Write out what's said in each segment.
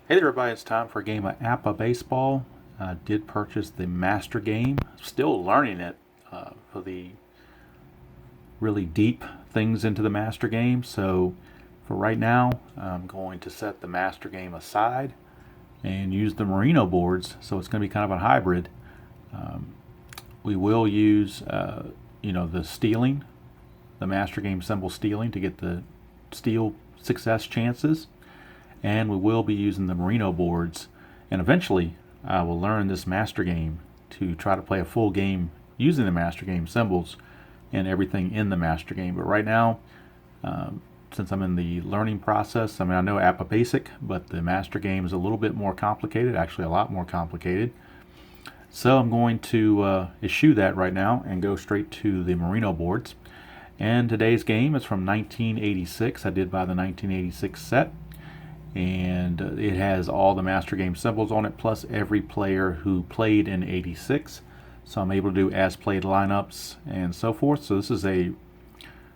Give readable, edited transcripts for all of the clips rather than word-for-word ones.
Hey there everybody, it's time for a game of APBA baseball. I did purchase the master game, still learning it for the really deep things into the master game. So for right now, I'm going to set the master game aside and use the merino boards. So it's going to be kind of a hybrid. We will use the stealing, the master game symbol stealing to get the steal success chances. And we will be using the merino boards, and eventually I will learn this master game to try to play a full game using the master game symbols and everything in the master game. But right now, since I'm in the learning process, I know APBA basic, but the master game is a little bit more complicated, actually a lot more complicated. So I'm going to eschew that right now and go straight to the merino boards. And today's game is from 1986. I did buy the 1986 set, and it has all the master game symbols on it, plus every player who played in 86. So I'm able to do as played lineups and so forth. So this is a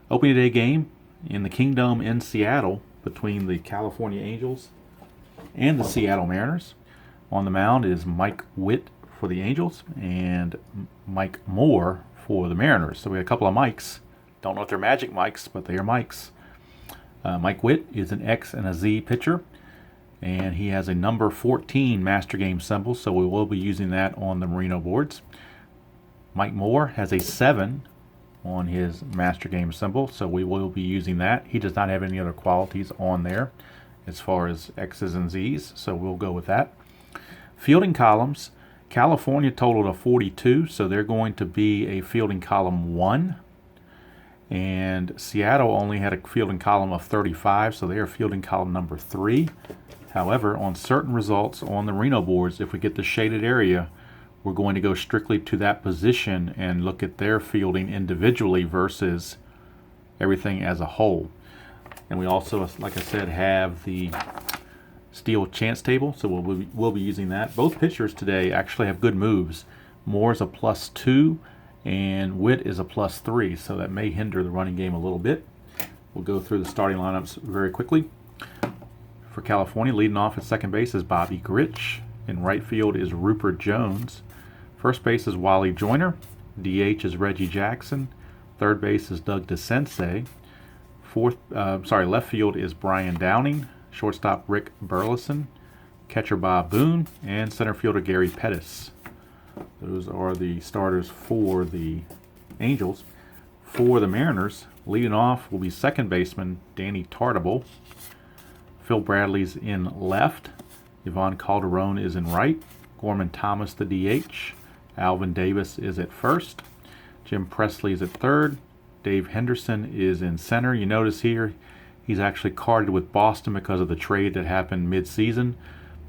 opening day game in the Kingdome in Seattle between the California Angels and the Seattle Mariners. On the mound is Mike Witt for the Angels and Mike Moore for the Mariners. So we have a couple of Mikes. Don't know if they're magic mics, but they are Mikes. Mike Witt is an X and a Z pitcher, and he has a number 14 master game symbol, so we will be using that on the merino boards. Mike Moore has a 7 on his master game symbol, so we will be using that. He does not have any other qualities on there as far as X's and Z's, so we'll go with that. Fielding columns, California totaled a 42, so they're going to be a fielding column 1. And Seattle only had a fielding column of 35, so they are fielding column number 3. However, on certain results on the merino boards, if we get the shaded area, we're going to go strictly to that position and look at their fielding individually versus everything as a whole. And we also, like I said, have the steal chance table, so we'll be using that. Both pitchers today actually have good moves. Moore's a +2. And Witt is a +3, so that may hinder the running game a little bit. We'll go through the starting lineups very quickly. For California, leading off at second base is Bobby Grich. In right field is Rupert Jones. First base is Wally Joyner. DH is Reggie Jackson. Third base is Doug DeCense. Left field is Brian Downing. Shortstop Rick Burleson. Catcher Bob Boone. And center fielder Gary Pettis. Those are the starters for the Angels. For the Mariners, leading off will be second baseman Danny Tartabull. Phil Bradley's in left. Yvonne Calderon is in right. Gorman Thomas, the DH. Alvin Davis is at first. Jim Presley is at third. Dave Henderson is in center. You notice here he's actually carded with Boston because of the trade that happened mid-season.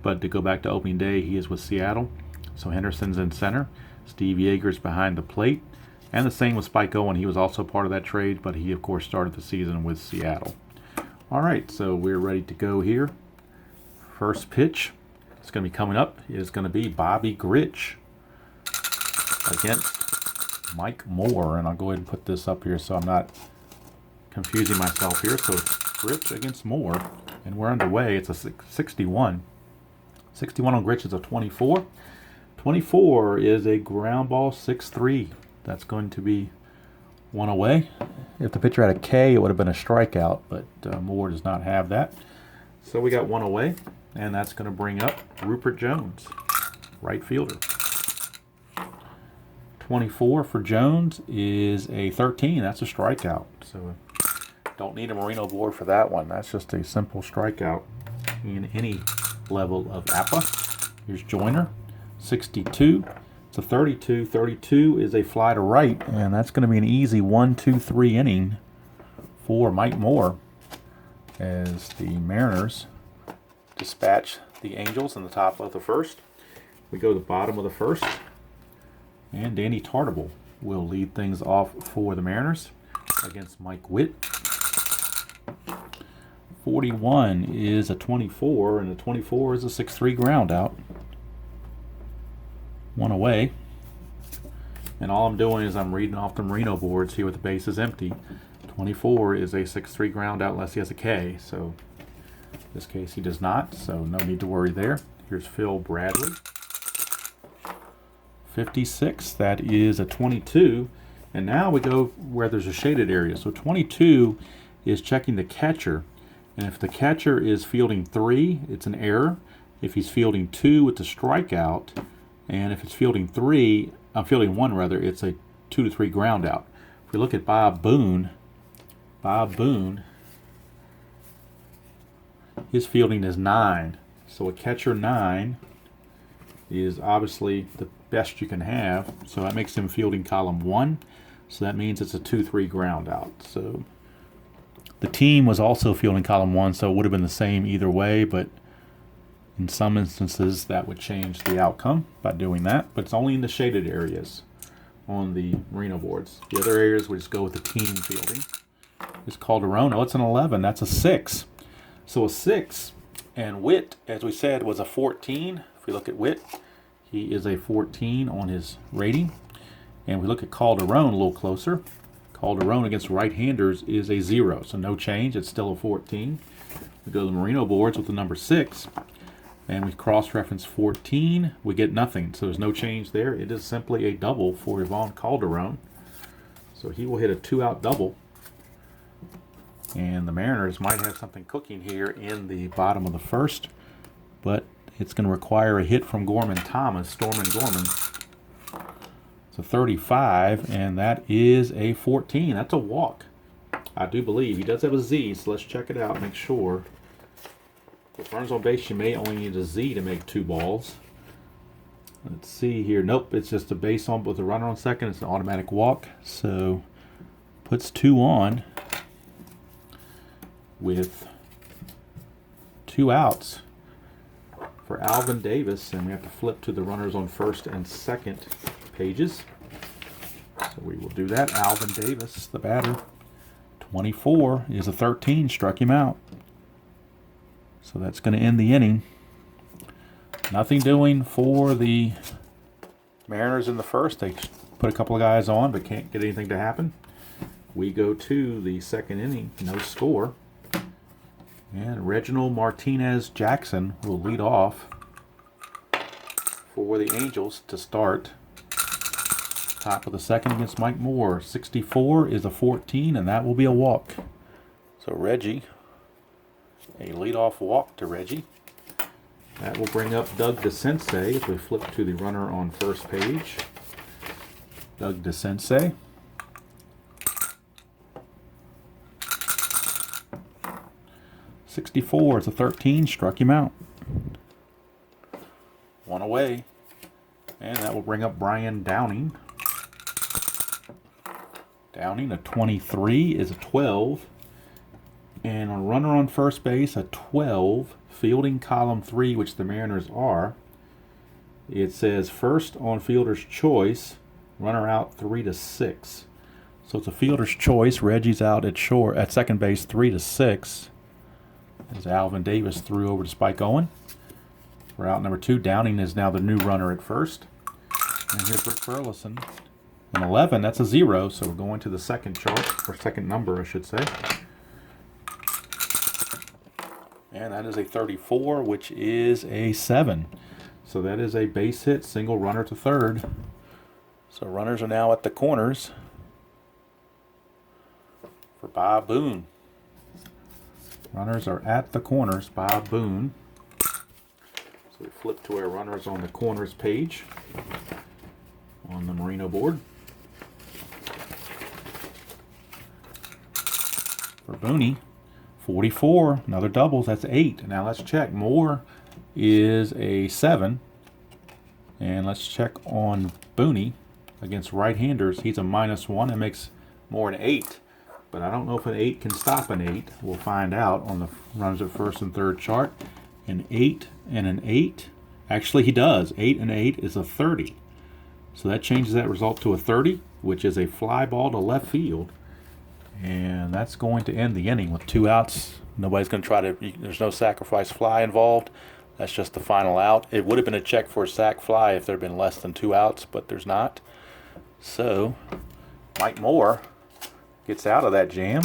But to go back to opening day, he is with Seattle. So Henderson's in center. Steve Yeager's behind the plate. And the same with Spike Owen. He was also part of that trade, but he, of course, started the season with Seattle. All right, so we're ready to go here. First pitch is going to be coming up is going to be Bobby Grich against Mike Moore. And I'll go ahead and put this up here so I'm not confusing myself here. So it's Grich against Moore, and we're underway. It's a 61. 61 on Grich is a 24. 24 is a ground ball 6-3. That's going to be one away. If the pitcher had a K, it would have been a strikeout, but Moore does not have that. So we got one away, and that's going to bring up Rupert Jones, right fielder. 24 for Jones is a 13. That's a strikeout. So don't need a merino board for that one. That's just a simple strikeout in any level of APBA. Here's Joyner. 62. It's a 32. 32 is a fly to right, and that's going to be an easy 1-2-3 inning for Mike Moore as the Mariners dispatch the Angels in the top of the first. We go to the bottom of the first, and Danny Tartabull will lead things off for the Mariners against Mike Witt. 41 is a 24, and the 24 is a 6-3 ground out. One away. And all I'm doing is I'm reading off the merino boards here with the base is empty. 24 is a 6-3 ground out unless he has a K. So In this case, he does not, so no need to worry there. Here's Phil Bradley. 56, that is a 22. And now we go where there's a shaded area. So 22 is checking the catcher. And if the catcher is fielding 3, it's an error. If he's fielding 2, it's a strikeout. And if it's fielding 1 rather, it's a 2 to 3 ground out. If we look at Bob Boone, his fielding is 9. So a catcher 9 is obviously the best you can have. So that makes him fielding column 1. So that means it's a 2-3 ground out. So the team was also fielding column 1, so it would have been the same either way, but in some instances that would change the outcome by doing that. But it's only in the shaded areas on the Merino boards. The other areas we just go with the team fielding. It's Calderon. Oh, it's an 11. That's a 6. So a 6. And Witt, as we said, was a 14. If we look at Witt, he is a 14 on his rating. And we look at Calderon a little closer. Calderon against right-handers is a 0, so no change. It's still a 14. We go to the Merino boards with the number 6, and we cross-reference 14. We get nothing, so there's no change there. It is simply a double for Yvonne Calderon. So he will hit a 2-out double. And the Mariners might have something cooking here in the bottom of the first, but it's going to require a hit from Gorman Thomas, Stormin Gorman. It's a 35, and that is a 14. That's a walk, I do believe. He does have a Z, so let's check it out, make sure. With runners on base, you may only need a Z to make 2 balls. Let's see here. Nope, it's just a base on with a runner on second. It's an automatic walk, so puts 2 on with 2 outs for Alvin Davis, and we have to flip to the runners on first and second pages. So we will do that. Alvin Davis, the batter, 24 is a 13, struck him out. So that's going to end the inning. Nothing doing for the Mariners in the first. They put a couple of guys on but can't get anything to happen. We go to the second inning, no score. And Reginald Martinez Jackson will lead off for the Angels to start. Top of the second against Mike Moore. 64 is a 14, and that will be a walk. So Reggie, a leadoff walk to Reggie. That will bring up Doug DeSensei if we flip to the runner on first page. Doug DeSensei. '64 is a 13, struck him out. 1 away. And that will bring up Brian Downing. Downing, a 23 is a 12. And a runner on first base, a 12. Fielding column 3, which the Mariners are. It says first on fielder's choice, runner out 3 to 6. So it's a fielder's choice. Reggie's out at second base 3 to 6. As Alvin Davis threw over to Spike Owen. For out number 2, Downing is now the new runner at first. And here's Rick Burleson. An 11, that's a 0, so we're going to the second chart, or second number, I should say. And that is a 34, which is a 7. So that is a base hit, single runner to third. So runners are now at the corners for Bob Boone. Runners are at the corners, Bob Boone. So we flip to our runners on the corners page on the Merino board. For Booney, 44, another doubles, that's 8. Now let's check. Moore is a 7. And let's check on Booney against right-handers. He's a -1 and makes Moore an 8. But I don't know if an 8 can stop an 8. We'll find out on the runners at first and third chart. An 8 and an 8. Actually, he does. 8 and 8 is a 30. So that changes that result to a 30, which is a fly ball to left field. And that's going to end the inning with 2 outs. Nobody's going to try to, there's no sacrifice fly involved. That's just the final out. It would have been a check for a sac fly if there had been less than 2 outs, but there's not. So, Mike Moore gets out of that jam.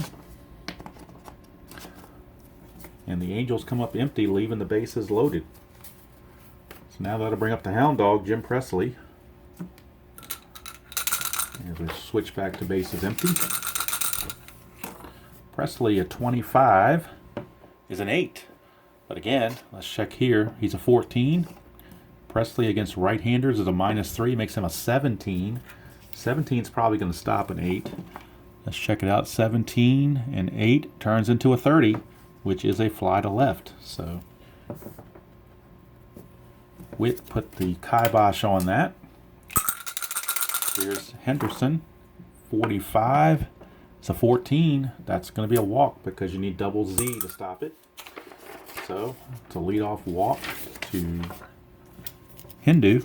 And the Angels come up empty, leaving the bases loaded. So now that'll bring up the hound dog, Jim Presley. As we switch back to bases empty. Presley at 25 is an 8. But again, let's check here. He's a 14. Presley against right-handers is a -3, makes him a 17. 17 is probably going to stop an 8. Let's check it out. 17 and 8 turns into a 30, which is a fly to left. So Witt put the kibosh on that. Here's Henderson, 45. It's a 14. That's going to be a walk because you need double Z to stop it. So it's a leadoff walk to Hindu,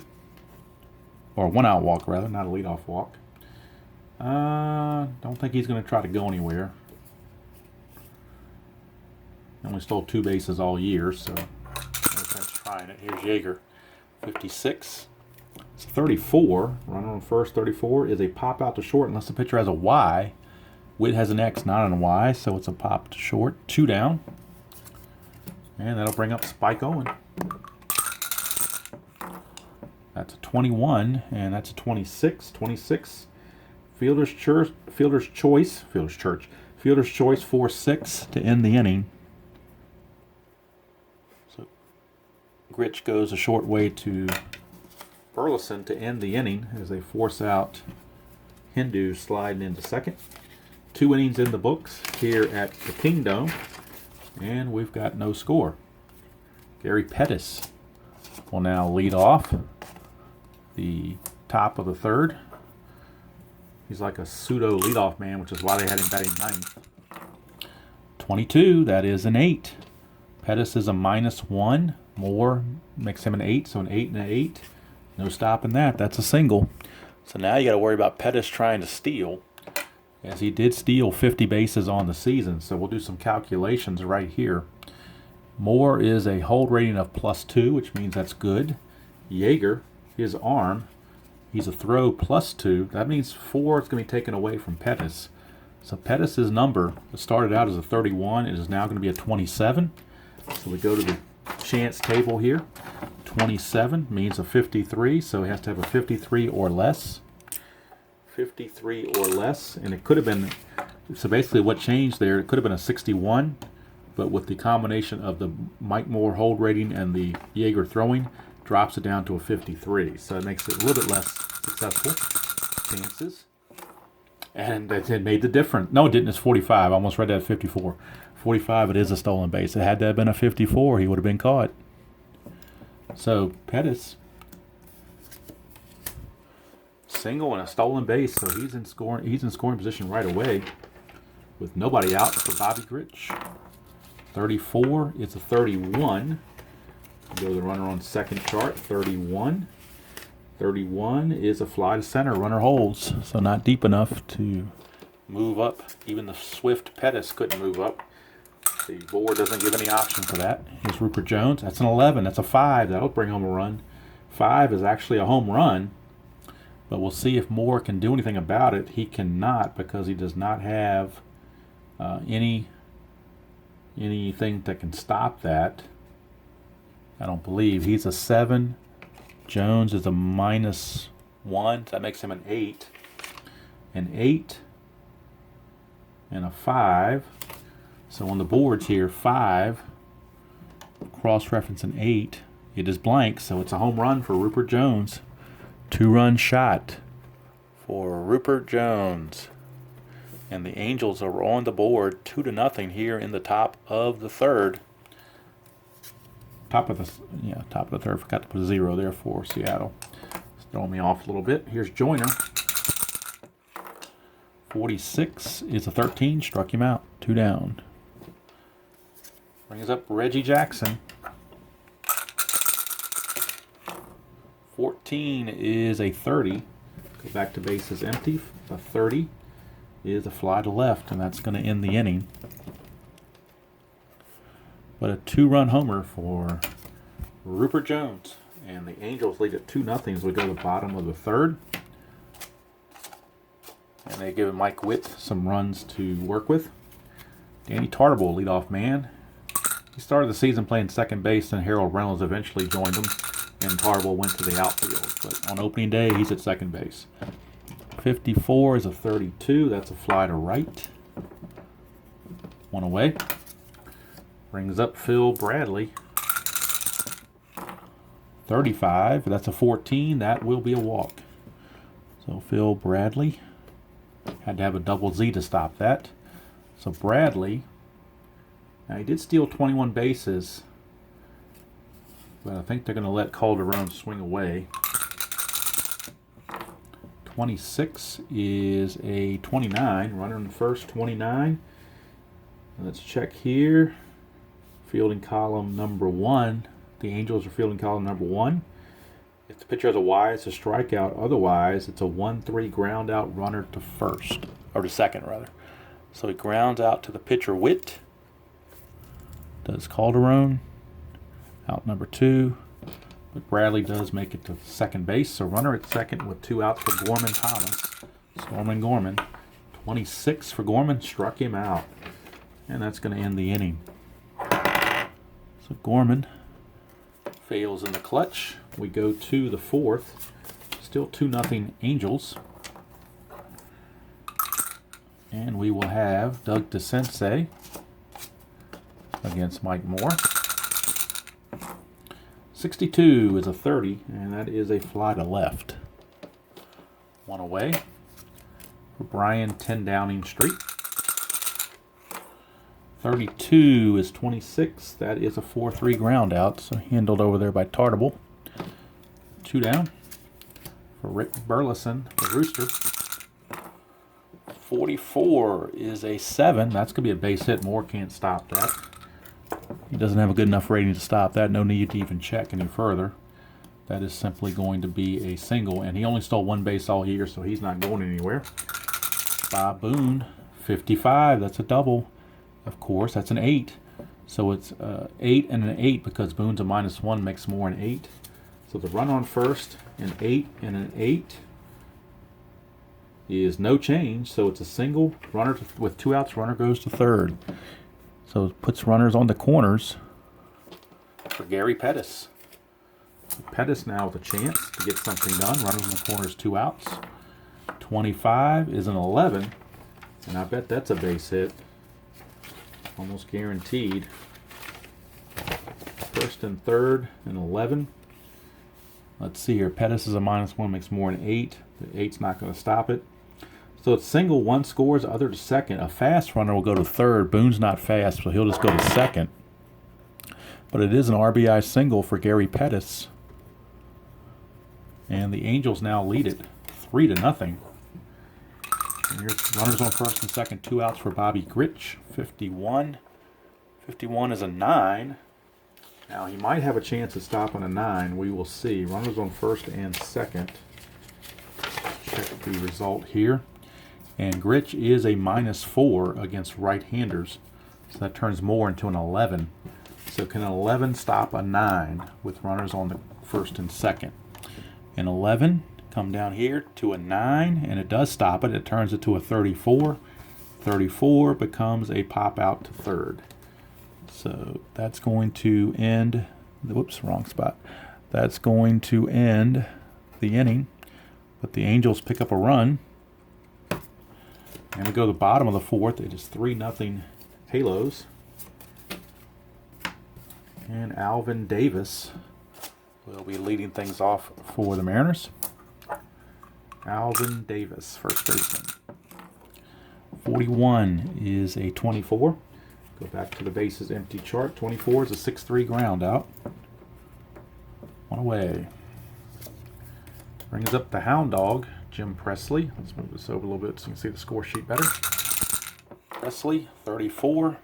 or a one-out walk rather, not a leadoff walk. Don't think he's going to try to go anywhere. He only stole 2 bases all year, so that's trying it. Here's Yeager, 56. It's 34. Runner on first, 34 is a pop out to short unless the pitcher has a Y. Witt has an X, not an Y, so it's a pop to short. 2 down. And that'll bring up Spike Owen. That's a 21, and that's a 26. 26. Fielder's choice 4-6 to end the inning. So Gritch goes a short way to Burleson to end the inning as they force out Hindu sliding into second. 2 innings in the books here at the Kingdome, and we've got no score. Gary Pettis will now lead off the top of the third. He's like a pseudo leadoff man, which is why they had him batting 9th. 22, that is an 8. Pettis is a -1. Moore makes him an 8, so an 8 and an 8. No stopping that. That's a single. So now you got to worry about Pettis trying to steal, as he did steal 50 bases on the season. So we'll do some calculations right here. Moore is a hold rating of +2, which means that's good. Yeager, his arm, he's a throw +2. That means 4 is going to be taken away from Pettis. So Pettis' number started out as a 31. It is now going to be a 27. So we go to the chance table here. 27 means a 53, so he has to have a 53 or less. 53 or less, and it could have been, so basically what changed there, it could have been a 61, but with the combination of the Mike Moore hold rating and the Yeager throwing, drops it down to a 53. So it makes it a little bit less successful chances. And it made the difference. No, it didn't. It's 45. I almost read that at 54. 45, it is a stolen base. It had to have been a 54. He would have been caught. So Pettis, single and a stolen base, so he's in scoring position right away with nobody out for Bobby Gritch. 34 is a 31. Go to the runner on second chart. 31. 31 is a fly to center. Runner holds, so not deep enough to move up. Even the swift Pettis couldn't move up. The board doesn't give any option for that. Here's Rupert Jones. That's an 11. That's a 5. That'll bring home a run. 5 is actually a home run, but we'll see if Moore can do anything about it. He cannot, because he does not have anything that can stop that. I don't believe. He's a 7. Jones is a -1. That makes him an 8. An 8 and a 5. So on the boards here, 5, cross-reference an 8. It is blank, so it's a home run for Rupert Jones. 2-run shot for Rupert Jones. And the Angels are on the board 2-0 here in the top of the third. Top of the third. Forgot to put a 0 there for Seattle. It's throwing me off a little bit. Here's Joyner. 46 is a 13. Struck him out. 2 down. Brings up Reggie Jackson. 14 is a 30. Go back to bases empty. A 30 is a fly to left, and that's going to end the inning. But a 2-run homer for Rupert Jones. And the Angels lead at 2-0 as we go to the bottom of the third. And they give Mike Witt some runs to work with. Danny Tartable, leadoff man. He started the season playing second base, and Harold Reynolds eventually joined him, and Tarbell went to the outfield. But on opening day, he's at second base. 54 is a 32. That's a fly to right. One away. Brings up Phil Bradley. 35. That's a 14. That will be a walk. So Phil Bradley had to have a double Z to stop that. So Bradley, now he did steal 21 bases, but I think they're going to let Calderon swing away. 26 is a 29. Runner in the first, 29. Let's check here. Fielding column number 1. The Angels are fielding column number 1. If the pitcher has a Y, it's a strikeout. Otherwise, it's a 1-3 ground out runner to first, or to second rather. So he grounds out to the pitcher Witt. Does Calderon. Out number 2. But Bradley does make it to second base. So runner at second with 2 outs for Gorman Thomas. Stormin Gorman. 26 for Gorman. Struck him out. And that's going to end the inning. So Gorman fails in the clutch. We go to the 4th. Still 2-0 Angels. And we will have Doug DeSensei against Mike Moore. 62 is a 30, and that is a fly to left. One away for Brian 10 Downing Street. 32 is 26. That is a 4-3 ground out, so handled over there by Tarbell. 2 down for Rick Burleson, the Rooster. 44 is a 7. That's going to be a base hit. Moore can't stop that. He doesn't have a good enough rating to stop that. No need to even check any further. That is simply going to be a single, and he only stole 1 base all year, so he's not going anywhere. Bob Boone, 55. That's a double. Of course, that's an 8. So it's 8 and an 8 because Boone's a -1 makes Moore an 8. So the run on first, an 8 and an 8 is no change. So it's a single. Runner with 2 outs, runner goes to third. So it puts runners on the corners for Gary Pettis. Pettis now with a chance to get something done. Runners in the corners, 2 outs. 25 is an 11, and I bet that's a base hit. Almost guaranteed. First and third, an 11. Let's see here. Pettis is a -1, makes Moore an 8. The 8's not going to stop it. So it's single, 1 scores, other to second. A fast runner will go to third. Boone's not fast, so he'll just go to second. But it is an RBI single for Gary Pettis. And the Angels now lead it 3-0. And here's runners on first and second, 2 outs for Bobby Grich. 51. 51 is a 9. Now he might have a chance at stopping a 9. We will see. Runners on first and second. Check the result here. And Grich is a -4 against right-handers. So that turns Moore into an 11. So can an 11 stop a 9 with runners on the first and second? An 11 come down here to a 9, and it does stop it. It turns it to a 34. 34 becomes a pop out to third. So that's going to end, whoops, wrong spot. That's going to end the inning. But the Angels pick up a run. And we go to the bottom of the 4th. It is 3-0 Halos. And Alvin Davis will be leading things off for the Mariners. Alvin Davis, first baseman. 41 is a 24. Go back to the bases empty chart. 24 is a 6-3 ground out. One away. Brings up the hound dog, Jim Presley. Let's move this over a little bit so you can see the score sheet better. Presley, 34,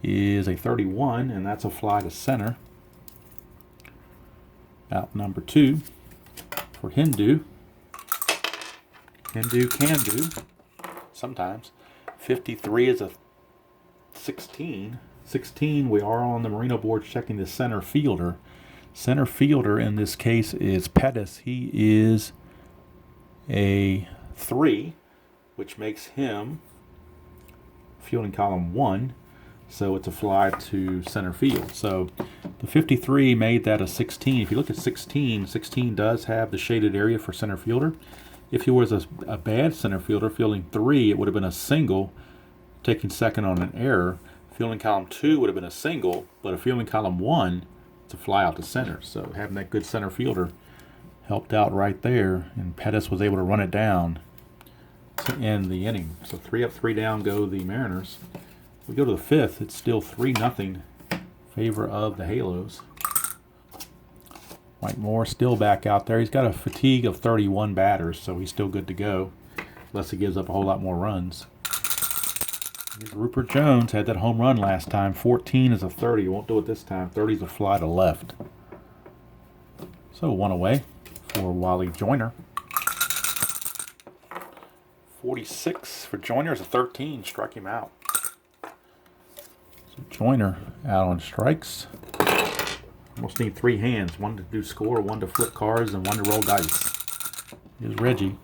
is a 31, and that's a fly to center. Out number 2 for Hindu. Hindu can do sometimes. 53 is a 16. 16, we are on the Marino board checking the center fielder. Center fielder in this case is Pettis. He is a 3, which makes him fielding column 1. So it's a fly to center field. So the 53 made that a 16. If you look at 16, 16 does have the shaded area for center fielder. If he was a bad center fielder, fielding 3, it would have been a single, taking second on an error. Fielding column 2 would have been a single, but a fielding column 1, it's a fly out to center. So having that good center fielder helped out right there, and Pettis was able to run it down to end the inning. So 3 up, 3 down go the Mariners. We go to the 5th, it's still 3-0 favor of the Halos. Mike Moore still back out there. He's got a fatigue of 31 batters, so he's still good to go, unless he gives up a whole lot more runs. Here's Rupert Jones, had that home run last time. 14 is a 30, won't do it this time. 30 is a fly to left. So 1 away for Wally Joyner. 46 for Joyner is a 13, strike him out. So Joyner out on strikes. Almost need 3 hands, 1 to do score, 1 to flip cards, and 1 to roll dice. Here's Reggie.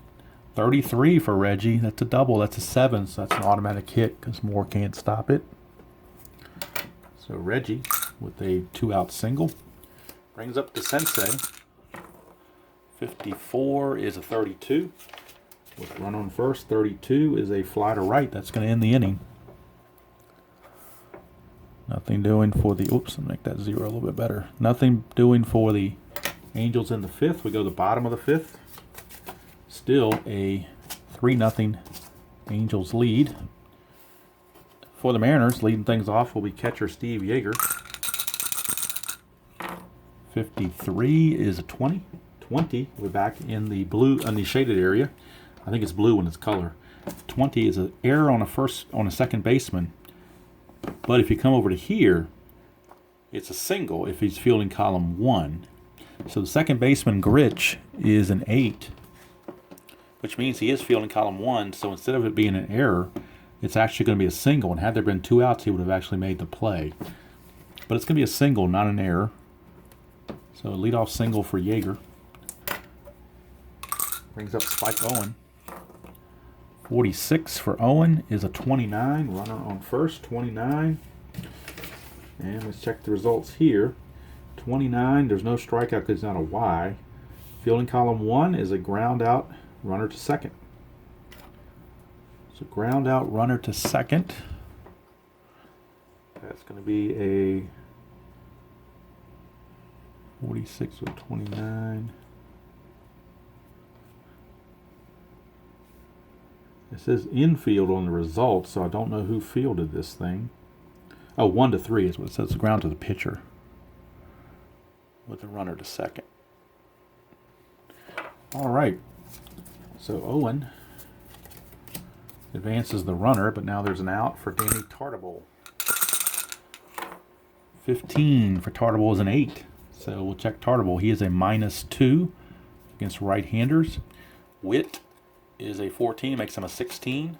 33 for Reggie. That's a double. That's a 7, so that's an automatic hit because Moore can't stop it. So Reggie with a 2-out single. Brings up the Sensei. 54 is a 32. With run on first, 32 is a fly to right. That's going to end the inning. Nothing doing for the, oops, I'll make that 0 a little bit better. Nothing doing for the Angels in the 5th. We go to the bottom of the 5th. Still a 3-0 Angels lead. For the Mariners, leading things off will be catcher Steve Yeager. 53 is a 20. 20, we're back in the blue, in the shaded area. I think it's blue in its color. 20 is an error on a second baseman. But if you come over to here, it's a single if he's fielding column 1. So the second baseman, Gritch, is an 8, which means he is fielding column 1. So instead of it being an error, it's actually going to be a single. And had there been 2 outs, he would have actually made the play. But it's going to be a single, not an error. So a leadoff single for Yeager. Brings up Spike Owen. 46 for Owen is a 29. Runner on first, 29. And let's check the results here. 29, there's no strikeout because it's not a Y. Fielding column 1 is a ground out runner to second. So ground out runner to second. That's going to be a 46 or 29. It says infield on the results, so I don't know who fielded this thing. Oh, 1 to 3 is what it says. Ground to the pitcher with a runner to second. All right. So Owen advances the runner, but now there's an out for Danny Tartabull. 15 for Tartabull is an 8. So we'll check Tartabull. He is a -2 against right-handers. Witt is a 14, makes him a 16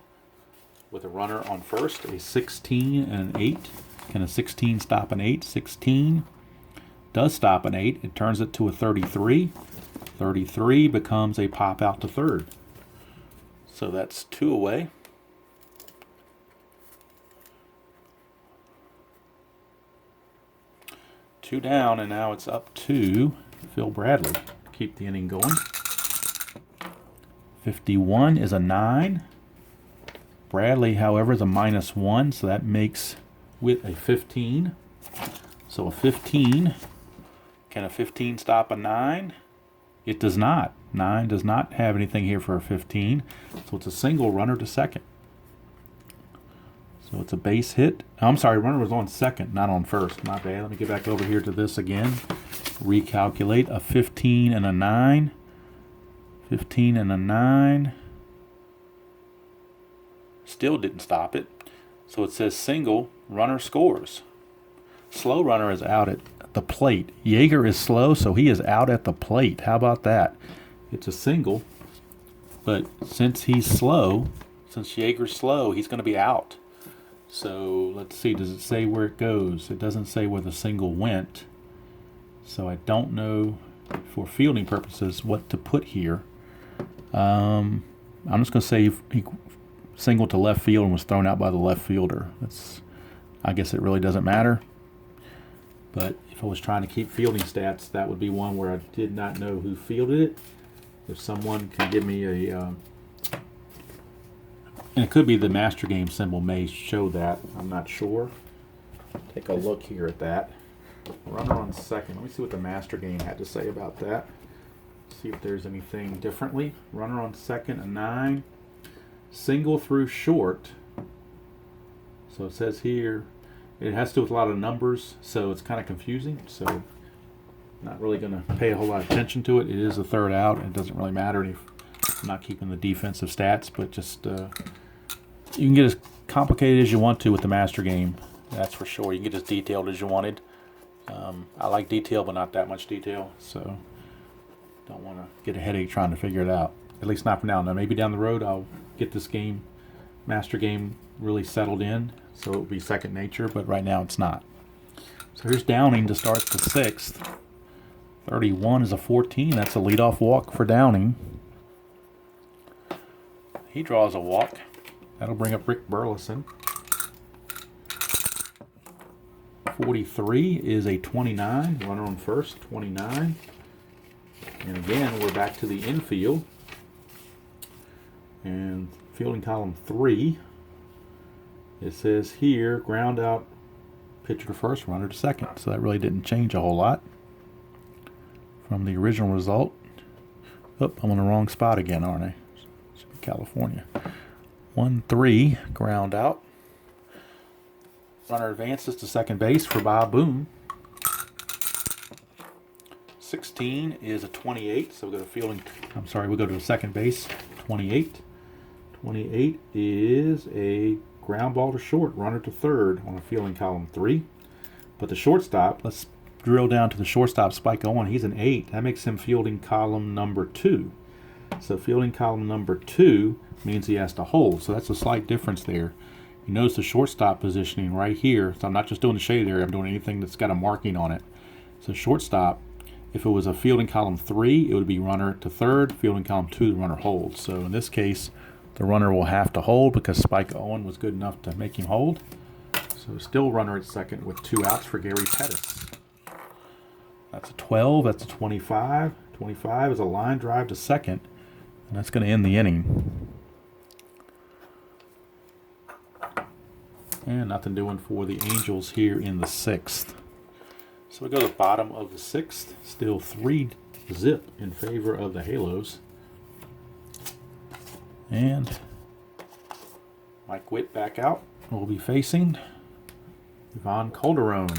with a runner on first. A 16 and an 8. Can a 16 stop an 8? 16 does stop an 8. It turns it to a 33. 33 becomes a pop out to third. So that's 2 away. Two down, and now it's up to Phil Bradley to keep the inning going. 51 is a 9. Bradley, however, is a -1, so that makes Witt a 15. So a 15. Can a 15 stop a 9? It does not. 9 does not have anything here for a 15. So it's a single, runner to second. So it's a base hit. Oh, I'm sorry, runner was on second, not on first. My bad. Let me get back over here to this again. Recalculate. A 15 and a 9. 15 and a 9. Still didn't stop it. So it says single, runner scores. Slow runner is out at the plate. Yeager is slow, so he is out at the plate. How about that? It's a single, but since he's slow, since Yeager's slow, he's going to be out. So let's see, does it say where it goes? It doesn't say where the single went. So I don't know, for fielding purposes, what to put here. I'm just going to say he singled to left field and was thrown out by the left fielder. I guess it really doesn't matter. But if I was trying to keep fielding stats, that would be one where I did not know who fielded it. If someone can give me a, and it could be the master game symbol may show that. I'm not sure. Take a look here at that. Runner on second. Let me see what the master game had to say about that. See if there's anything differently. Runner on second, a 9. Single through short. So it says here, it has to do with a lot of numbers, so it's kind of confusing. So not really going to pay a whole lot of attention to it. It is a third out. It doesn't really matter if I'm not keeping the defensive stats, but just you can get as complicated as you want to with the master game. That's for sure. You can get as detailed as you wanted. I like detail, but not that much detail. So don't want to get a headache trying to figure it out. At least not for now. Now maybe down the road I'll get this game, master game, really settled in, so it'll be second nature. But right now it's not. So here's Downing to start the 6th. 31 is a 14. That's a leadoff walk for Downing. He draws a walk. That'll bring up Rick Burleson. 43 is a 29. Runner on first, 29. And again, we're back to the infield. And fielding column 3. It says here, ground out, pitcher to first, runner to second. So that really didn't change a whole lot from the original result. Oh, I'm on the wrong spot again, aren't I? Should be California. 1-3, ground out. Runner advances to second base for Bob Boone. 16 is a 28, so we'll go to fielding. I'm sorry, we'll go to second base. 28. 28 is a ground ball to short, runner to third on a fielding column 3. But the shortstop, let's drill down to the shortstop, Spike Owen. He's an 8. That makes him fielding column number 2. So fielding column number 2 means he has to hold. So that's a slight difference there. You notice the shortstop positioning right here. So I'm not just doing the shaded area. I'm doing anything that's got a marking on it. So shortstop, if it was a fielding column 3, it would be runner to third. Fielding column 2, the runner holds. So in this case, the runner will have to hold because Spike Owen was good enough to make him hold. So still runner at second with 2 outs for Gary Pettis. That's a 12. That's a 25. 25 is a line drive to second. And that's going to end the inning. And nothing doing for the Angels here in the 6th. So we go to the bottom of the 6th. Still 3-0 in favor of the Halos. And Mike Witt back out. We'll be facing Ivan Calderon.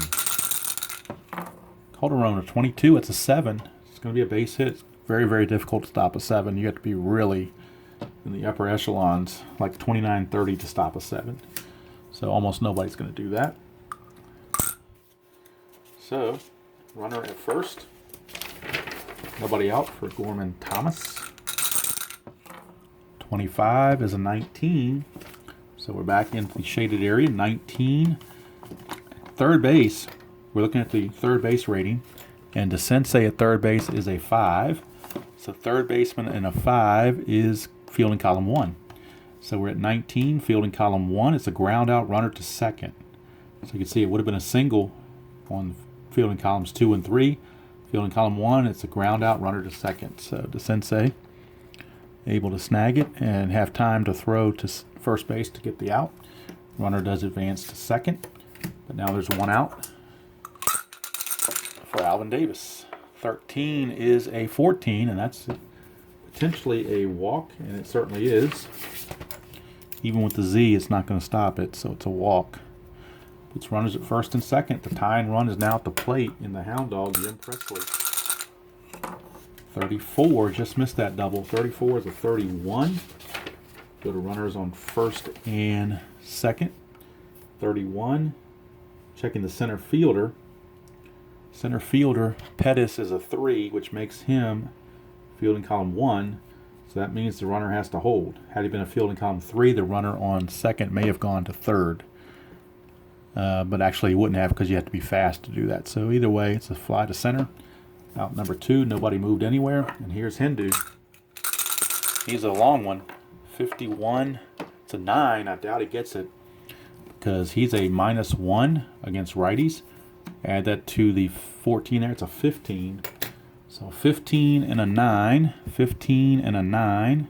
Calderon, a 22. It's a 7. It's going to be a base hit. It's very, very difficult to stop a 7. You have to be really in the upper echelons, like 29-30 to stop a 7. So almost nobody's going to do that. So, runner at first. Nobody out for Gorman Thomas. 25 is a 19. So we're back into the shaded area. 19. Third base. We're looking at the third base rating. And the sensei at third base is a 5. So third baseman and a 5 is fielding column 1. So we're at 19, fielding column 1. It's a ground out runner to second. So you can see it would have been a single on fielding columns 2 and 3. Fielding column 1, it's a ground out runner to second. So the sensei able to snag it and have time to throw to first base to get the out. Runner does advance to second. But now there's 1 out for Alvin Davis. 13 is a 14, and that's potentially a walk, and it certainly is. Even with the Z, it's not going to stop it, so it's a walk. Puts runners at first and second. The tying run is now at the plate in the Hound Dog, Jim Presley. 34, just missed that double. 34 is a 31. Go to runners on first and second. 31, checking the center fielder. Center fielder, Pettis, is a 3, which makes him fielding column 1. So that means the runner has to hold. Had he been a fielding column 3, the runner on second may have gone to third. But actually he wouldn't have because you have to be fast to do that. So either way, it's a fly to center. Out number 2, nobody moved anywhere. And here's Hindu. He's a long one. 51. It's a 9. I doubt he gets it. because he's a -1 against righties. Add that to the 14 there, it's a 15. So 15 and a 9, 15 and a 9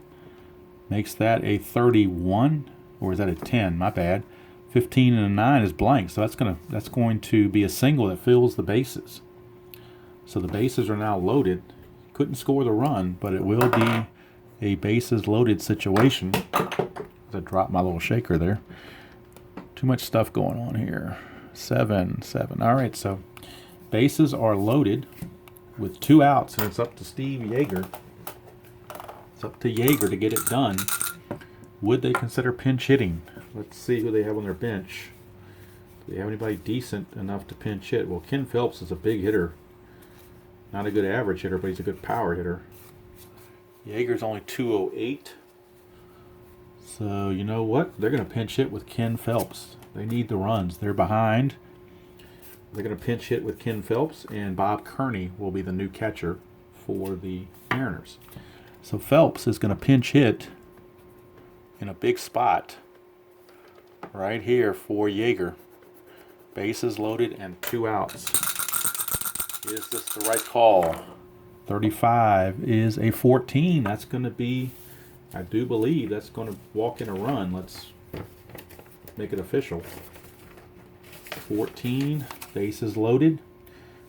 makes that a 31, or is that a 10? My bad. 15 and a 9 is blank, so that's going to be a single that fills the bases. So the bases are now loaded. Couldn't score the run, but it will be a bases loaded situation. I dropped my little shaker there. Too much stuff going on here. 7. All right, so bases are loaded with 2 outs, and it's up to Steve Yeager. It's up to Yeager to get it done. Would they consider pinch hitting? Let's see who they have on their bench. Do they have anybody decent enough to pinch hit? Well, Ken Phelps is a big hitter. Not a good average hitter, but he's a good power hitter. Yeager's only 208. So, you know what? They're going to pinch hit with Ken Phelps. They need the runs. They're behind. They're going to pinch hit with Ken Phelps, and Bob Kearney will be the new catcher for the Mariners. So Phelps is going to pinch hit in a big spot right here for Yeager. Bases loaded and 2 outs. Is this the right call? 35 is a 14. That's going to be, I do believe, that's going to walk in a run. Let's make it official. 14, bases loaded.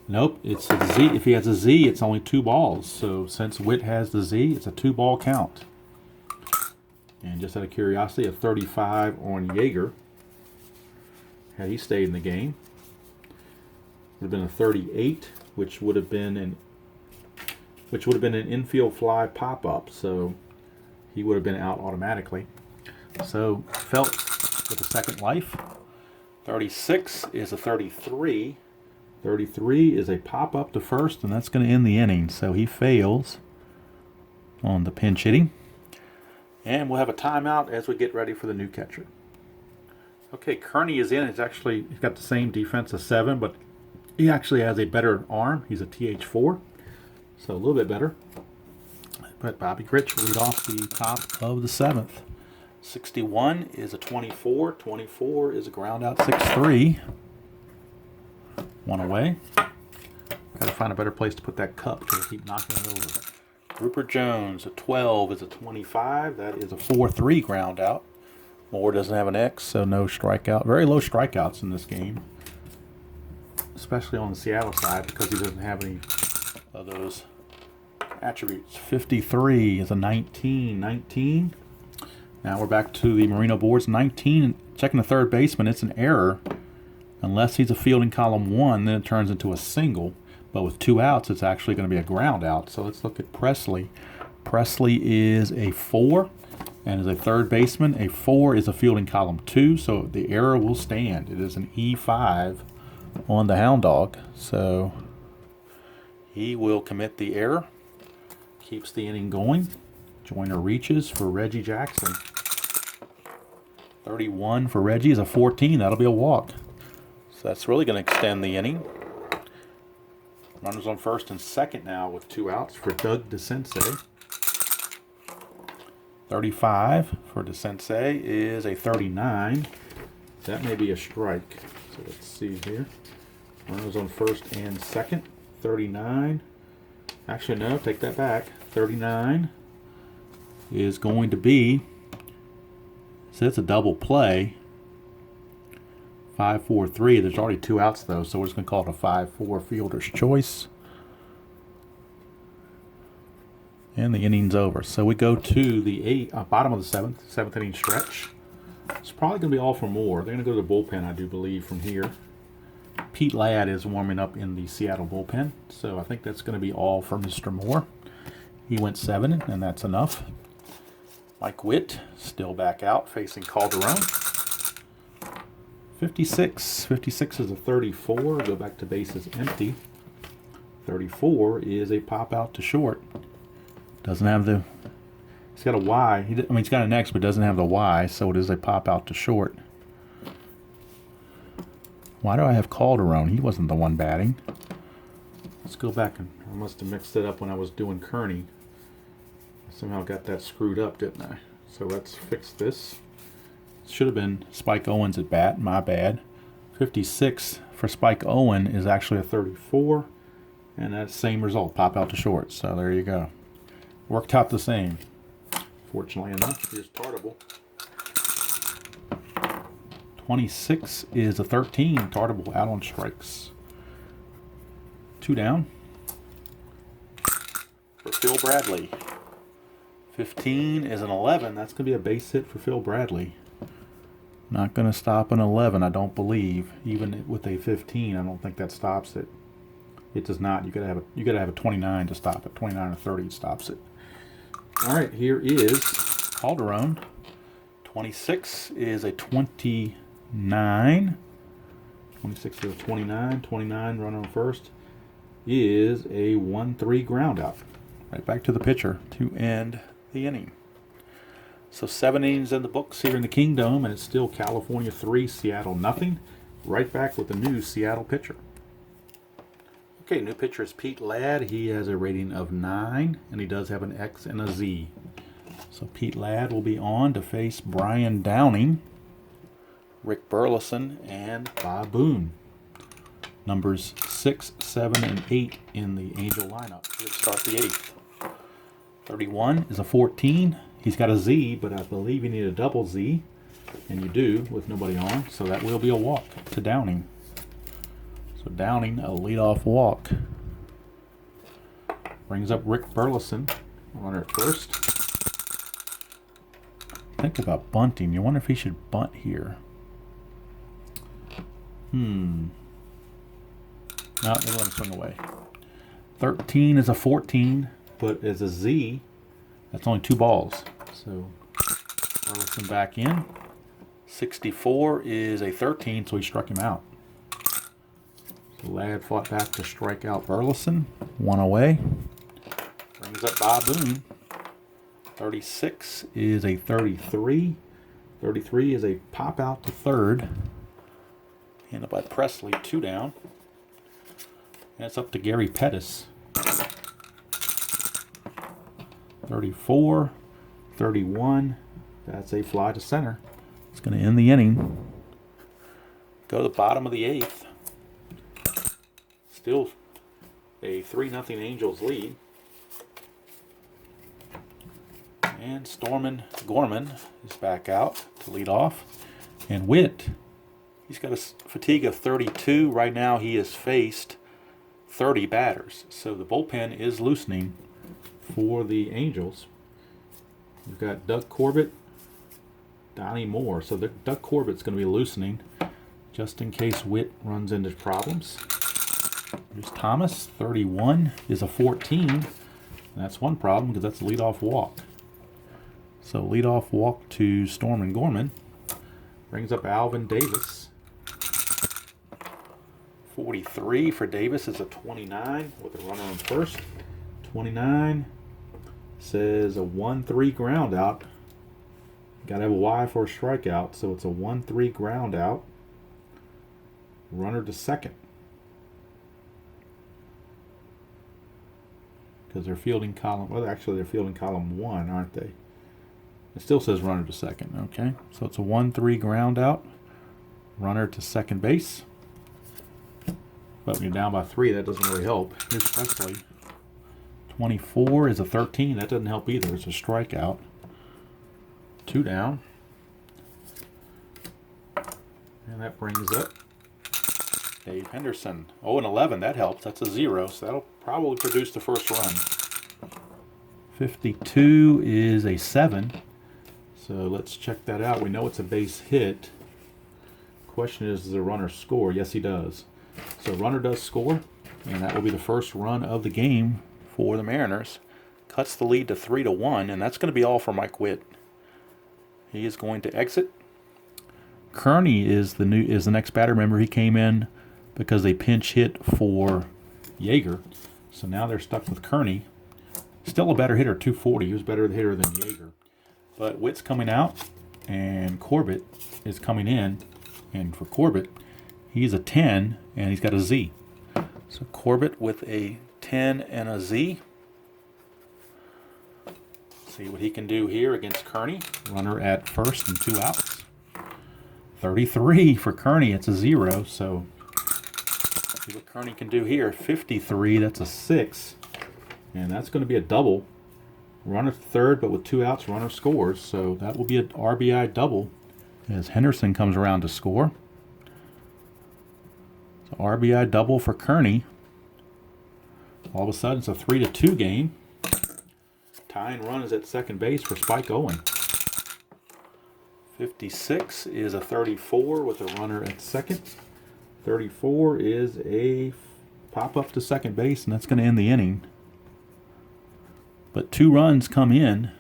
Nope, it's a Z. If he has a Z, it's only 2 balls. So since Witt has the Z, it's a 2-ball count. And just out of curiosity, a 35 on Yeager. Had he stayed in the game, would have been a 38, which would have been an infield fly pop-up. So he would have been out automatically. So Phelps with a second life. 36 is a 33. 33 is a pop-up to first, and that's going to end the inning. So he fails on the pinch hitting. And we'll have a timeout as we get ready for the new catcher. Okay, Kearney is in. He's got the same defense as 7, but he actually has a better arm. He's a TH4, so a little bit better. But Bobby Grich will lead off the top of the 7th. 61 is a 24. 24 is a ground out 6-3. 1 away. Got to find a better place to put that cup to keep knocking it over. Rupert Jones, a 12 is a 25. That is a 4-3 ground out. Moore doesn't have an X, so no strikeout. Very low strikeouts in this game, especially on the Seattle side because he doesn't have any of those attributes. 53 is a 19. 19. Now we're back to the Marino boards. 19, checking the third baseman, it's an error. Unless he's a fielding column 1, then it turns into a single. But with 2 outs, it's actually going to be a ground out. So let's look at Presley. Presley is a 4 and is a third baseman. A 4 is a fielding column 2, so the error will stand. It is an E5 on the Hound Dog. So he will commit the error. Keeps the inning going. Joyner reaches for Reggie Jackson. 31 for Reggie is a 14. That'll be a walk. So that's really going to extend the inning. Runners on first and second now with 2 outs for Doug DeSensei. 35 for DeSensei is a 39. That may be a strike. So let's see here. Runners on first and second. 39. Actually, no, take that back. 39 is going to be, so it's a double play. 5-4-3. There's already 2 outs though, so we're just going to call it a 5-4 fielder's choice. And the inning's over. So we go to the bottom of the 7th inning stretch. It's probably going to be all for Moore. They're going to go to the bullpen, I do believe, from here. Pete Ladd is warming up in the Seattle bullpen, so I think that's going to be all for Mr. Moore. He went 7, and that's enough. Mike Witt still back out facing Calderon. 56. 56 is a 34. Go back to bases empty. 34 is a pop out to short. Doesn't have the... He's got a Y. He's got an X, but doesn't have the Y, so it is a pop out to short. Why do I have Calderon? He wasn't the one batting. Let's go back. I must have mixed it up when I was doing Kearney. I somehow got that screwed up, didn't I? So let's fix this. Should have been Spike Owens at bat, my bad. 56 for Spike Owen is actually a 34, and that's the same result, pop out to short. So there you go. Worked out the same. Fortunately enough, here's Tartable. 26 is a 13, Tartable out on strikes. 2 down for Phil Bradley. 15 is an 11. That's going to be a base hit for Phil Bradley. Not going to stop an 11, I don't believe. Even with a 15, I don't think that stops it. It does not. You got to have a 29 to stop it. 29 or 30 stops it. All right, here is Calderon. 26 is a 29. 26 is a 29. 29 run on first is a 1-3 ground out. Right back to the pitcher to end the inning. So 7 innings in the books here in the Kingdom, and it's still California 3, Seattle nothing. Right back with the new Seattle pitcher. Okay, new pitcher is Pete Ladd. He has a rating of 9, and he does have an X and a Z. So Pete Ladd will be on to face Brian Downing, Rick Burleson, and Bob Boone. Numbers 6, 7, and 8 in the Angel lineup. Let's start the 8th. 31 is a 14. He's got a Z, but I believe you need a double Z, and you do with nobody on, so that will be a walk to Downing. So Downing, a leadoff walk. Brings up Rick Burleson, runner at first. Think about bunting. You wonder if he should bunt here. No, they let him swing away. 13 is a 14, but as a Z, that's only 2 balls. So Burleson back in. 64 is a 13, so he struck him out. So Ladd fought back to strike out Burleson. 1 away. Brings up Bob Boone. 36 is a 33. 33 is a pop out to third. Handled by Presley, 2 down. And it's up to Gary Pettis. 34, 31. That's a fly to center. It's going to end the inning. Go to the bottom of the 8th. Still a 3-0 Angels lead. And Stormin Gorman is back out to lead off. And Witt, he's got a fatigue of 32. Right now he has faced 30 batters. So the bullpen is loosening for the Angels. We've got Doug Corbett, Donnie Moore. So Doug Corbett's going to be loosening just in case Witt runs into problems. Here's Thomas. 31 is a 14. That's one problem because that's a leadoff walk. So leadoff walk to Stormin Gorman. Brings up Alvin Davis. 43 for Davis is a 29 with a runner on first. 29 says a 1-3 ground out. Got to have a Y for a strikeout, so it's a 1-3 ground out. Runner to second. Because they're fielding column, well, actually they're fielding column 1, aren't they? It still says runner to second, okay? So it's a 1-3 ground out. Runner to second base. But when you're down by 3, that doesn't really help. Here's Presley. 24 is a 13. That doesn't help either. It's a strikeout. 2 down. And that brings up Dave Henderson. Oh, and 11. That helps. That's a 0. So that'll probably produce the first run. 52 is a 7. So let's check that out. We know it's a base hit. Question is, does the runner score? Yes, he does. So runner does score, and that will be the first run of the game for the Mariners. Cuts the lead to 3-1, and that's going to be all for Mike Witt. He is going to exit. Kearney is the next batter. Remember, he came in because they pinch hit for Yeager. So now they're stuck with Kearney. Still a better hitter, 240. He was better hitter than Yeager. But Witt's coming out, and Corbett is coming in. And for Corbett, he's a 10, and he's got a Z. So Corbett with a 10 and a Z. See what he can do here against Kearney. Runner at first and 2 outs. 33 for Kearney. It's a 0, so see what Kearney can do here. 53, that's a 6. And that's going to be a double. Runner third, but with 2 outs, runner scores. So that will be an RBI double as Henderson comes around to score. So RBI double for Kearney. All of a sudden, it's a 3-2 game. Tying run is at second base for Spike Owen. 56 is a 34 with a runner at second. 34 is a pop up to second base, and that's going to end the inning. But 2 runs come in,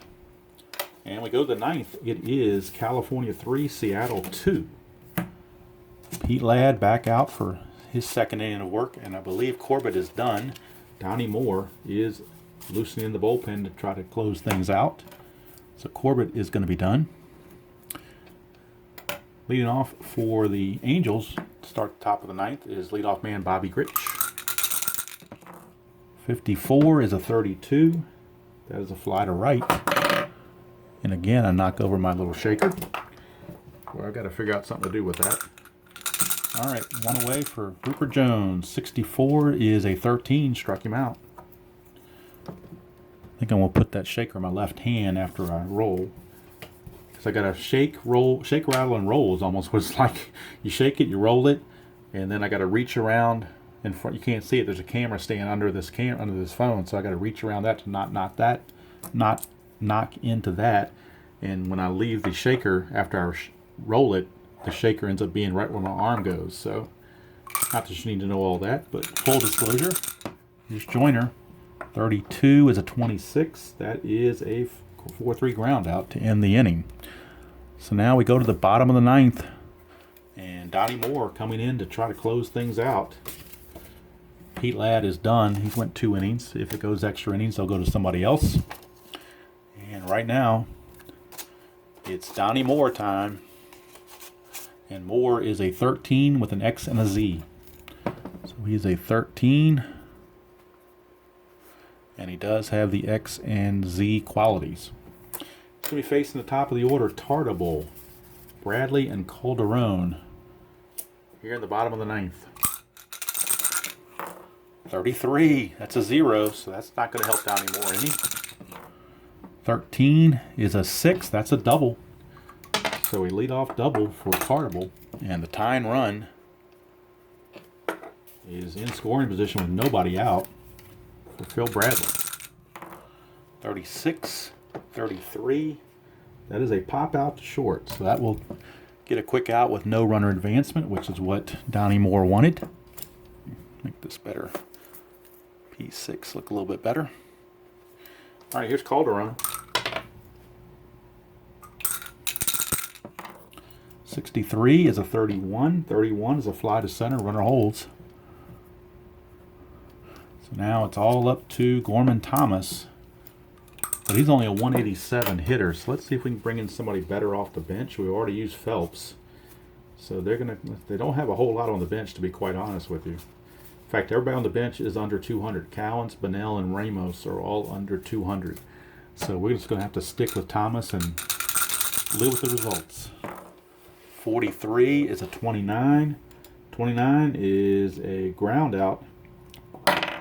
and we go to the 9th. It is California 3, Seattle 2. Pete Ladd back out for his second inning of work, and I believe Corbett is done. Donnie Moore is loosening the bullpen to try to close things out. So Corbett is going to be done. Leading off for the Angels to start the top of the 9th is leadoff man Bobby Grich. 54 is a 32. That is a fly to right. And again, I knock over my little shaker. Well, I've got to figure out something to do with that. All right, 1 away for Rupert Jones. 64 is a 13. Struck him out. I think I'm going to put that shaker in my left hand after I roll. Because I got to shake, roll, shake, rattle, and roll is almost what it's like. You shake it, you roll it, and then I got to reach around in front. You can't see it. There's a camera stand under this phone, so I got to reach around that to not knock into that. And when I leave the shaker after I roll it, the shaker ends up being right where my arm goes. So, not that you need to know all that, but full disclosure, here's Joyner. 32 is a 26. That is a 4-3 ground out to end the inning. So now we go to the bottom of the 9th, and Donnie Moore coming in to try to close things out. Pete Ladd is done. He went 2 innings. If it goes extra innings, they'll go to somebody else. And right now, it's Donnie Moore time. And Moore is a 13 with an X and a Z. So he's a 13. And he does have the X and Z qualities. He's going to be facing the top of the order, Tartabull, Bradley, and Calderon. Here in the bottom of the 9th. 33, that's a 0, so that's not going to help Donnie Moore any. 13 is a 6, that's a double. So we lead off double for Tartabull. And the tying run is in scoring position with nobody out for Phil Bradley. 36, 33, that is a pop out to short. So that will get a quick out with no runner advancement, which is what Donnie Moore wanted. Make this better. P6 look a little bit better. All right, here's Calderon. 63 is a 31. 31 is a fly to center. Runner holds. So now it's all up to Gorman Thomas. But he's only a 187 hitter. So let's see if we can bring in somebody better off the bench. We already used Phelps. So they don't have a whole lot on the bench, to be quite honest with you. In fact, everybody on the bench is under 200. Cowens, Bunnell, and Ramos are all under 200. So we're just going to have to stick with Thomas and live with the results. 43 is a 29. 29 is a ground out.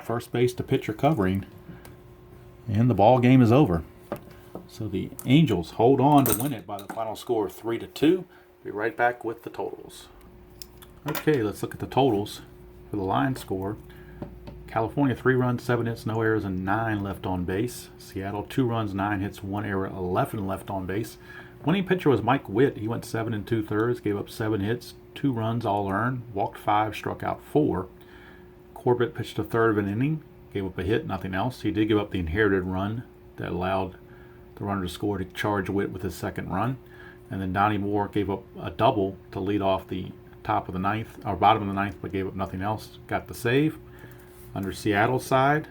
First base to pitcher covering. And the ball game is over. So the Angels hold on to win it by the final score of 3-2. Be right back with the totals. Okay, let's look at the totals for the line score. California 3 runs, 7 hits, no errors, and 9 left on base. Seattle 2 runs, 9 hits, 1 error, 11 left on base. Winning pitcher was Mike Witt. He went 7 2/3, gave up 7 hits, 2 runs, all earned, walked 5, struck out 4. Corbett pitched a third of an inning, gave up a hit, nothing else. He did give up the inherited run that allowed the runner to score to charge Witt with his second run. And then Donnie Moore gave up a double to lead off the top of the 9th, or bottom of the 9th, but gave up nothing else. Got the save. Under Seattle's side,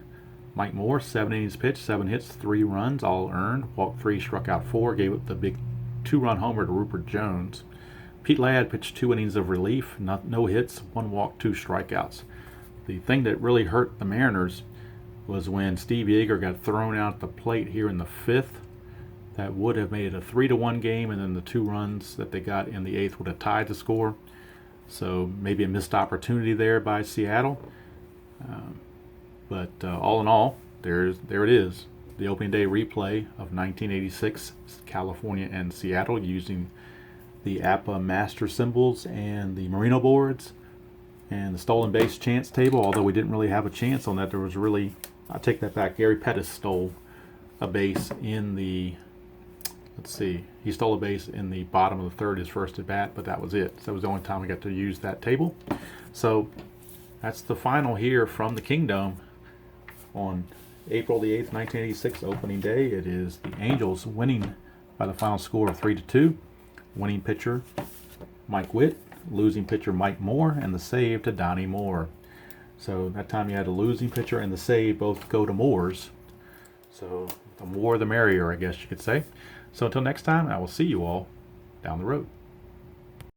Mike Moore, 7 innings pitched, 7 hits, 3 runs, all earned. Walked 3, struck out 4, gave up the big 2-run homer to Rupert Jones. Pete Ladd pitched 2 innings of relief, no hits, 1 walk, 2 strikeouts. The thing that really hurt the Mariners was when Steve Yeager got thrown out at the plate here in the 5th. That would have made it a 3-1 game, and then the 2 runs that they got in the 8th would have tied the score. So maybe a missed opportunity there by Seattle. But all in all, there it is. The opening day replay of 1986, California and Seattle, using the APBA master symbols and the Merino boards and the stolen base chance table. Although we didn't really have a chance on that, there was really, I take that back. Gary Pettis stole a base in the, let's see, he stole a base in the bottom of the 3rd, his first at bat, but that was it. So that was the only time we got to use that table. So that's the final here from the Kingdome on April the 8th, 1986, opening day. It is the Angels winning by the final score of 3-2. Winning pitcher Mike Witt, losing pitcher Mike Moore, and the save to Donnie Moore. So that time you had a losing pitcher and the save both go to Moores. So the more the merrier, I guess you could say. So until next time, I will see you all down the road.